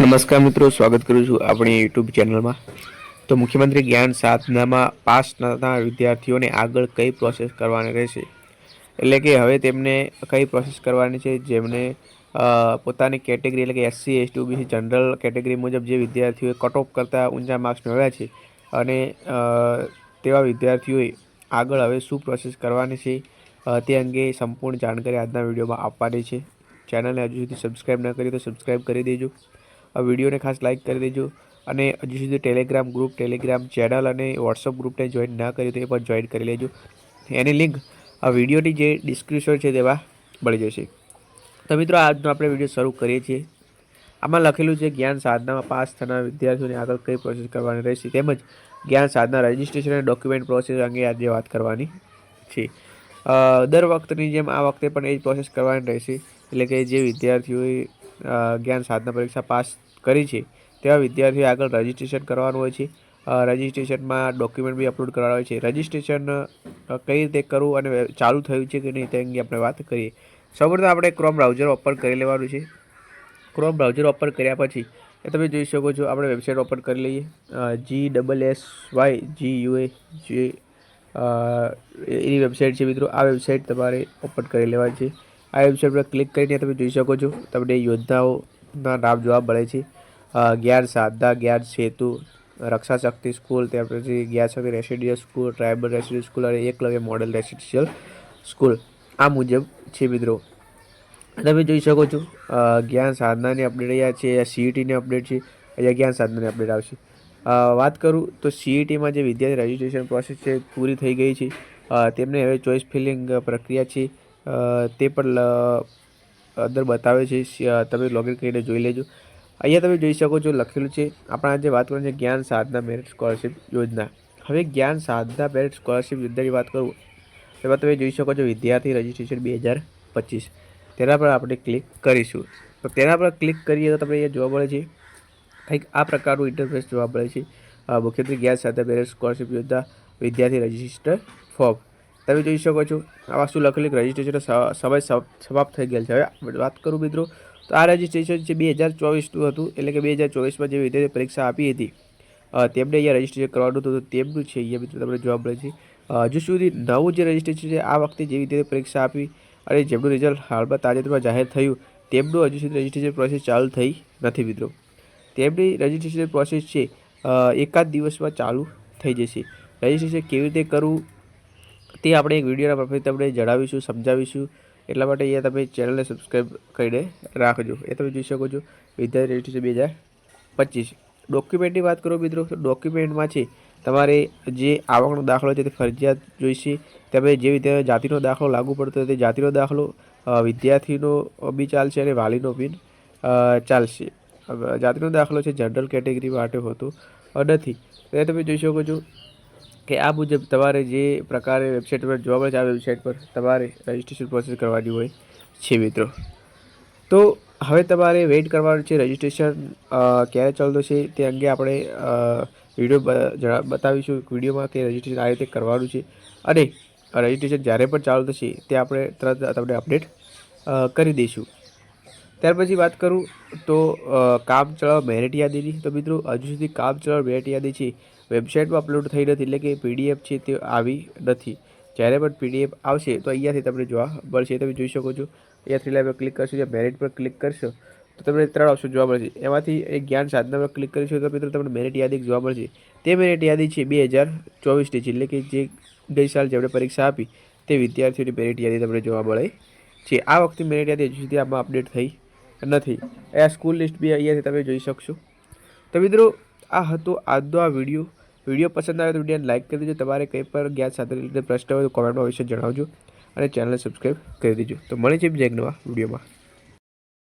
નમસ્કાર મિત્રો, સ્વાગત કરું છું આપણી યુટ્યુબ ચેનલમાં। તો મુખ્યમંત્રી જ્ઞાન સાધનામાં પાસ થતા વિદ્યાર્થીઓને આગળ કઈ પ્રોસેસ કરવાની રહેશે, એટલે કે હવે તેમને કઈ પ્રોસેસ કરવાની છે જેમને પોતાની કેટેગરી એટલે કે SC ST OBC general category મુજબ જે વિદ્યાર્થીઓએ કટ ઓફ કરતાં ઊંચા માર્ક્સ મેળવ્યા છે અને તેવા વિદ્યાર્થીઓએ આગળ હવે શું પ્રોસેસ કરવાની છે તે અંગે સંપૂર્ણ જાણકારી આજના વિડીયોમાં આપવાની છે। ચેનલને હજુ સુધી સબસ્ક્રાઈબ ન કરી તો સબસ્ક્રાઈબ કરી દેજો, આ વિડીયોને ખાસ લાઇક કરી દેજો અને હજુ સુધી ટેલિગ્રામ ગ્રુપ, ટેલિગ્રામ ચેનલ અને વોટ્સઅપ ગ્રુપને જોઈન ના કર્યું તો એ પણ જોઈન કરી લેજો। એની લિંક આ વિડીયોની જે ડિસ્ક્રિપ્શન છે તેમાં મળી જશે। તો મિત્રો, આજનો આપણે વિડીયો શરૂ કરીએ છીએ। આમાં લખેલું છે જ્ઞાન સાધનામાં પાસ થનાર વિદ્યાર્થીઓને આગળ કઈ પ્રોસેસ કરવાની રહેશે તેમજ જ્ઞાન સાધના રજિસ્ટ્રેશન અને ડોક્યુમેન્ટ પ્રોસેસ અંગે આજે વાત કરવાની છે। દર વખતની જેમ આ વખતે પણ એ જ પ્રોસેસ કરવાની રહેશે, એટલે કે જે વિદ્યાર્થીઓએ જ્ઞાન સાધના પરીક્ષા પાસ કરી છે તેવા વિદ્યાર્થીઓ આગળ રજિસ્ટ્રેશન કરવાનું હોય છે। રજિસ્ટ્રેશનમાં ડોક્યુમેન્ટ બી અપલોડ કરવાના હોય છે। રજિસ્ટ્રેશન કઈ રીતે કરવું અને ચાલુ થયું છે કે નહીં તે અંગે આપણે વાત કરીએ। સૌપ્રથમ આપણે ક્રોમ બ્રાઉઝર ઓપન કરી લેવાનું છે। ક્રોમ બ્રાઉઝર ઓપન કર્યા પછી તમે જોઈ શકો છો, આપણે વેબસાઇટ ઓપન કરી લઈએ। GSSYGUA એની વેબસાઇટ છે મિત્રો। આ વેબસાઇટ તમારે ઓપન કરી લેવાની છે। આ વેબસાઇટ પર ક્લિક કરીને તમે જોઈ શકો છો, તમને યોજનાઓના નામ જોવા મળે છે। જ્ઞાન સાધના, જ્ઞાન સેતુ, રક્ષા શક્તિ સ્કૂલ, ત્યાર પછી Gyan Shakti residential school, tribal residential school અને એકલવ્ય મોડલ રેસિડેન્શિયલ સ્કૂલ આ મુજબ છે મિત્રો। તમે જોઈ શકો છો જ્ઞાન સાધનાની અપડેટ અહીંયા છે, CETની અપડેટ છે, અહીંયા જ્ઞાન સાધનાની અપડેટ આવશે। વાત કરું તો CETમાં જે વિદ્યાર્થી રજિસ્ટ્રેશન પ્રોસેસ છે પૂરી થઈ ગઈ છે। તેમને હવે ચોઇસ ફિલિંગ પ્રક્રિયા છે તે પણ અંદર બતાવે છે, તમે લોગિન કરીને જોઈ લેજો। અહીંયા તમે જોઈ શકો છો લખેલું છે, આપણે આજે વાત કરવાની છે જ્ઞાન સાધના મેરિટ સ્કોલરશિપ યોજના। હવે જ્ઞાન સાધના મેરિટ સ્કોલરશિપ યોજનાની વાત કરું તેમાં તમે જોઈ શકો છો વિદ્યાર્થી રજિસ્ટ્રેશન 2025 તેના પર આપણે ક્લિક કરીશું। તો તેના પર ક્લિક કરીએ તો તમને અહીંયા જોવા મળે છે કંઈક આ પ્રકારનું ઇન્ટરફેસ જોવા મળે છે। મુખ્યમંત્રી જ્ઞાન સાધના મેરિટ સ્કોલરશિપ યોજના વિદ્યાર્થી રજિસ્ટર ફોર્મ તમે જોઈ શકો છો। આ વસ્તુ લખેલી રજિસ્ટ્રેશન સમય સમાપ્ત થઈ ગયેલ છે। હવે વાત કરું મિત્રો તો આ રજિસ્ટ્રેશન છે 2024નું હતું, એટલે કે 2024માં જે વિદ્યાર્થી પરીક્ષા આપી હતી તેમને અહીંયા રજિસ્ટ્રેશન કરવાનું હતું, તેમનું છે અહીંયા મિત્રો તમને જોવા મળે છે। હજુ સુધી નવું જે રજિસ્ટ્રેશન છે આ વખતે જે વિદ્યાર્થી પરીક્ષા આપી અને જેમનું રિઝલ્ટ હાલમાં તાજેતરમાં જાહેર થયું તેમનું હજુ સુધી રજિસ્ટ્રેશન પ્રોસેસ ચાલુ થઈ નથી મિત્રો। તેમની રજિસ્ટ્રેશન પ્રોસેસ છે એકાદ દિવસમાં ચાલુ થઈ જશે। રજિસ્ટ્રેશન કેવી રીતે કરવું તે આપણે એક વિડીયોના મારફતે તમને જણાવીશું, સમજાવીશું, એટલા માટે અહીંયા તમે ચેનલને સબસ્ક્રાઈબ કરીને રાખજો। એ તમે જોઈ શકો છો વિદ્યાર્થી રજિસ્ટ્રેશન 2025। ડોક્યુમેન્ટની વાત કરો મિત્રો તો ડોક્યુમેન્ટમાં છે તમારે જે આવકનો દાખલો છે તે ફરજિયાત જોઈશે। તમે જે વિદ્યાર્થી જાતિનો દાખલો લાગુ પડતો હોય તે જાતિનો દાખલો, વિદ્યાર્થીનો બી ચાલશે અને વાલીનો બી ચાલશે। જાતિનો દાખલો છે જનરલ કેટેગરી માટે હોતો નથી। તો તમે જોઈ શકો છો કે આ મુજબ તમારે જે પ્રકારે વેબસાઇટ પર જોવા મળે છે આ વેબસાઇટ પર તમારે રજિસ્ટ્રેશન પ્રોસેસ કરવાની હોય છે મિત્રો। તો હવે તમારે વેઇટ કરવાનું છે રજિસ્ટ્રેશન ક્યારે ચાલુ થશે તે અંગે આપણે વિડીયો બતાવીશું વિડીયોમાં કે રજિસ્ટ્રેશન આ રીતે કરવાનું છે અને રજિસ્ટ્રેશન જ્યારે પણ ચાલુ થશે તે આપણે તરત તમને અપડેટ કરી દઈશું। ત્યાર પછી વાત કરું તો કામચલાઉ મેરિટ યાદીની, તો મિત્રો હજુ સુધી કામચલાઉ મેરિટ યાદી છે વેબસાઇટમાં અપલોડ થઈ નથી, એટલે કે PDF છે તે આવી નથી। જ્યારે પણ PDF આવશે તો અહીંયાથી તમને જોવા મળશે। તમે જોઈ શકો છો અહીંયા થ્રી લાઈન પર ક્લિક કરશો, જ્યાં મેરિટ પર ક્લિક કરશો તો તમને 3 ઓપ્શન જોવા મળશે। એમાંથી એક જ્ઞાન સાધના પર ક્લિક કરીશું તો મિત્રો તમને મેરિટ યાદી જોવા મળશે। તે મેરિટ યાદી છે 2024ની છે, એટલે કે જે ગઈ સાલ જેમણે પરીક્ષા આપી તે વિદ્યાર્થીઓની મેરિટ યાદી તમને જોવા મળે છે। આ વખતે મેરિટ યાદી હજુ સુધી આમાં અપડેટ થઈ નથી। આ સ્કૂલ લિસ્ટ બી અહીંયાથી તમે જોઈ શકશો। તો મિત્રો આ હતો આજનો આ વિડીયો પસંદ આવે તો વિડીયોને લાઇક કરી દેજો। તમારે કંઈ પણ જ્ઞાન સાધના રીતે પ્રશ્ન હોય તો કોમેન્ટમાં અવશ્ય જણાવજો અને ચેનલને સબસ્ક્રાઈબ કરી દેજો। તો મળીએ છીએ બીજા એક નવા વિડીયોમાં।